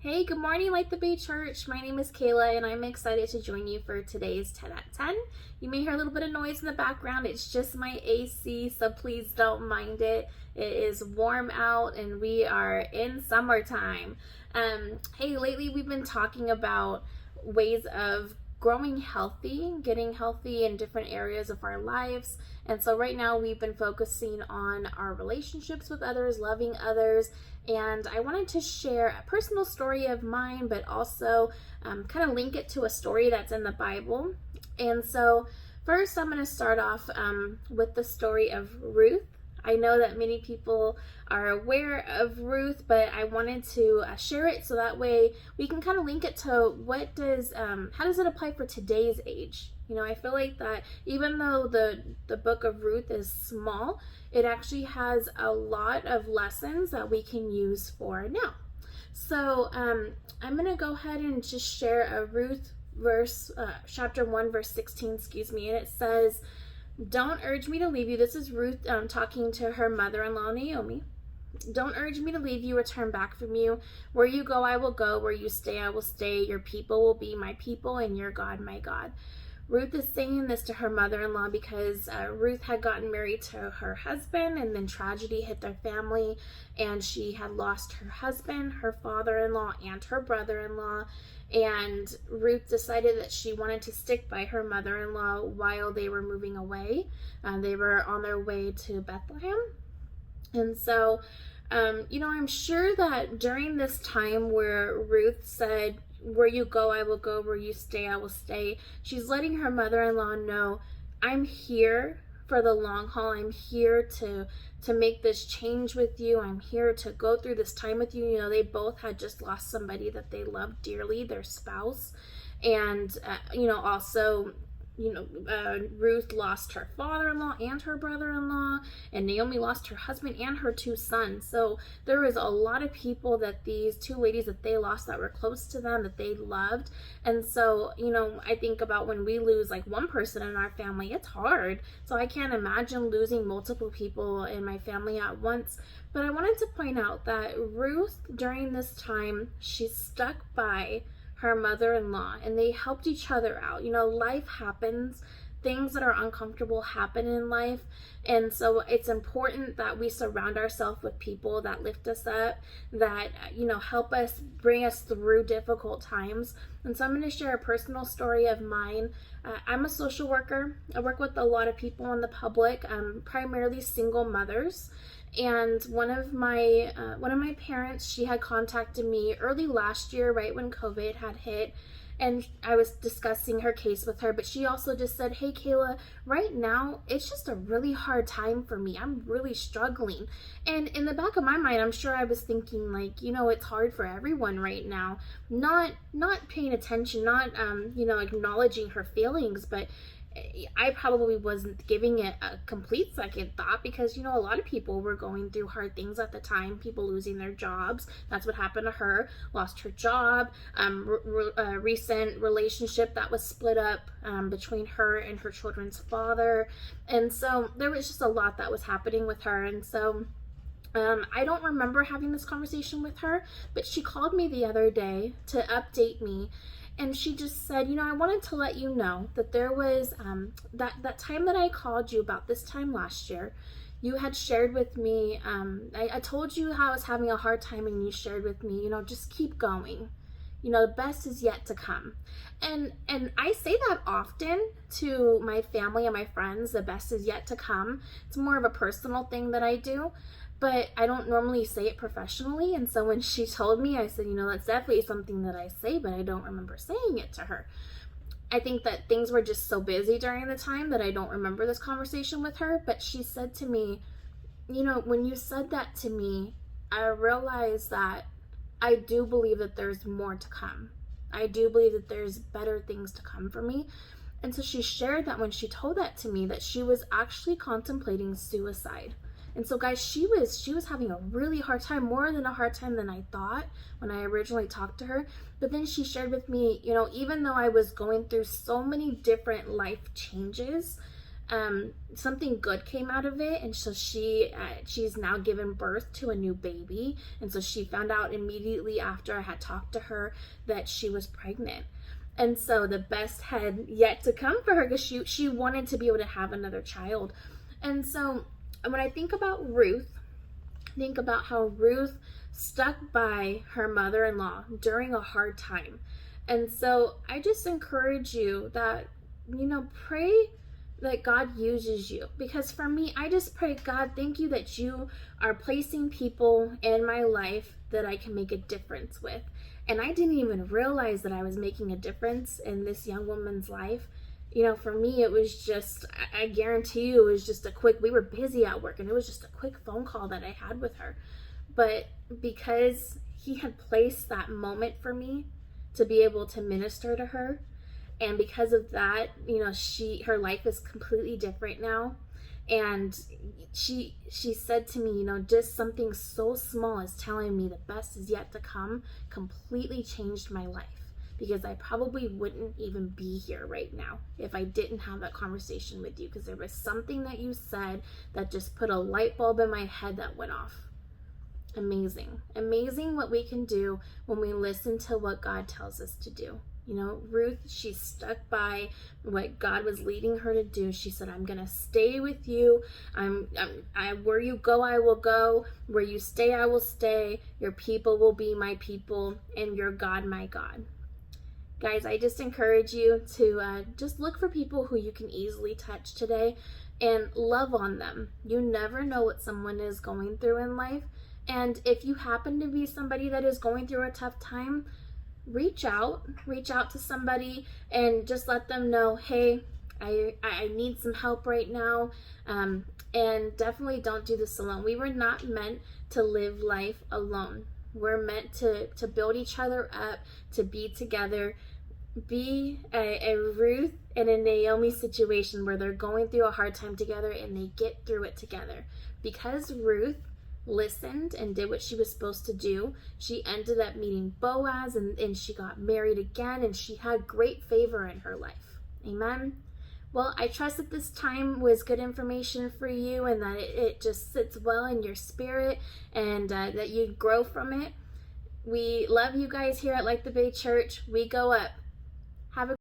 Hey, good morning, Light the Bay Church. My name is Kayla, and I'm excited to join you for today's 10 at 10. You may hear a little bit of noise in the background. It's just my AC, so please don't mind it. It is warm out, and we are in summertime. Hey, lately we've been talking about ways of growing healthy, getting healthy in different areas of our lives. And so right now we've been focusing on our relationships with others, loving others. And I wanted to share a personal story of mine, but also kind of link it to a story that's in the Bible. And so first I'm going to start off with the story of Ruth. I know that many people are aware of Ruth, but I wanted to share it so that way we can kind of link it to how does it apply for today's age? You know, I feel like that even though the book of Ruth is small, it actually has a lot of lessons that we can use for now. So I'm going to go ahead and just share a Ruth chapter 1, verse 16, and it says, "Don't urge me to leave you." This is Ruth talking to her mother-in-law, Naomi. "Don't urge me to leave you or turn back from you. Where you go, I will go. Where you stay, I will stay. Your people will be my people, and your God, my God." Ruth is saying this to her mother-in-law because Ruth had gotten married to her husband, and then tragedy hit their family, and she had lost her husband, her father-in-law, and her brother-in-law. And Ruth decided that she wanted to stick by her mother-in-law while they were moving away. They were on their way to Bethlehem. And so, I'm sure that during this time where Ruth said, "Where you go, I will go. Where you stay, I will stay," she's letting her mother-in-law know, "I'm here for the long haul. I'm here to make this change with you. I'm here to go through this time with you." You know, they both had just lost somebody that they loved dearly, their spouse. And, also, Ruth lost her father-in-law and her brother-in-law, and Naomi lost her husband and her two sons. So there was a lot of people that these two ladies that they lost that were close to them, that they loved. And so, I think about when we lose like one person in our family, it's hard. So I can't imagine losing multiple people in my family at once. But I wanted to point out that Ruth, during this time, she stuck by her mother-in-law, and they helped each other out. Life happens. Things that are uncomfortable happen in life. And so it's important that we surround ourselves with people that lift us up, that, help us, bring us through difficult times. And so I'm going to share a personal story of mine. I'm a social worker. I work with a lot of people in the public, primarily single mothers. And one of my parents, she had contacted me early last year, right when COVID had hit, and I was discussing her case with her. But she also just said, "Hey, Kayla, right now it's just a really hard time for me. I'm really struggling." And in the back of my mind, I'm sure I was thinking, like, it's hard for everyone right now. Not paying attention, not acknowledging her feelings, but I probably wasn't giving it a complete second thought because, a lot of people were going through hard things at the time, people losing their jobs. That's what happened to her, lost her job, a recent relationship that was split up between her and her children's father. And so there was just a lot that was happening with her. And so I don't remember having this conversation with her, but she called me the other day to update me. And she just said, I wanted to let you know that there was that time that I called you about this time last year. You had shared with me, I told you how I was having a hard time, and you shared with me, just keep going. The best is yet to come. And I say that often to my family and my friends, the best is yet to come. It's more of a personal thing that I do. But I don't normally say it professionally. And so when she told me, I said, that's definitely something that I say, but I don't remember saying it to her. I think that things were just so busy during the time that I don't remember this conversation with her. But she said to me, when you said that to me, I realized that I do believe that there's more to come. I do believe that there's better things to come for me. And so she shared that when she told that to me, that she was actually contemplating suicide. And so, guys, she was having a really hard time, more than a hard time than I thought when I originally talked to her. But then she shared with me, even though I was going through so many different life changes, something good came out of it, and so she's now given birth to a new baby. And so she found out immediately after I had talked to her that she was pregnant. And so the best had yet to come for her, because she wanted to be able to have another child. And so when I think about Ruth, think about how Ruth stuck by her mother-in-law during a hard time. And so I just encourage you that, pray that God uses you. Because for me, I just pray, God, thank you that you are placing people in my life that I can make a difference with. And I didn't even realize that I was making a difference in this young woman's life. For me, it was just, I guarantee you, it was just we were busy at work, and it was just a quick phone call that I had with her. But because he had placed that moment for me to be able to minister to her, and because of that, her life is completely different now. And she said to me, just something so small as telling me the best is yet to come completely changed my life. Because I probably wouldn't even be here right now if I didn't have that conversation with you, because there was something that you said that just put a light bulb in my head that went off. Amazing. Amazing what we can do when we listen to what God tells us to do. Ruth, she stuck by what God was leading her to do. She said, I'm going to stay with you. Where you go, I will go. Where you stay, I will stay. Your people will be my people, and your God, my God. Guys, I just encourage you to just look for people who you can easily touch today and love on them. You never know what someone is going through in life. And if you happen to be somebody that is going through a tough time, reach out to somebody and just let them know, hey, I need some help right now. And definitely don't do this alone. We were not meant to live life alone. We're meant to build each other up, to be together, be a Ruth and a Naomi situation where they're going through a hard time together and they get through it together. Because Ruth listened and did what she was supposed to do, she ended up meeting Boaz, and she got married again, and she had great favor in her life. Amen. Well, I trust that this time was good information for you, and that it just sits well in your spirit, and that you grow from it. We love you guys here at Like the Bay Church. We go up. Have a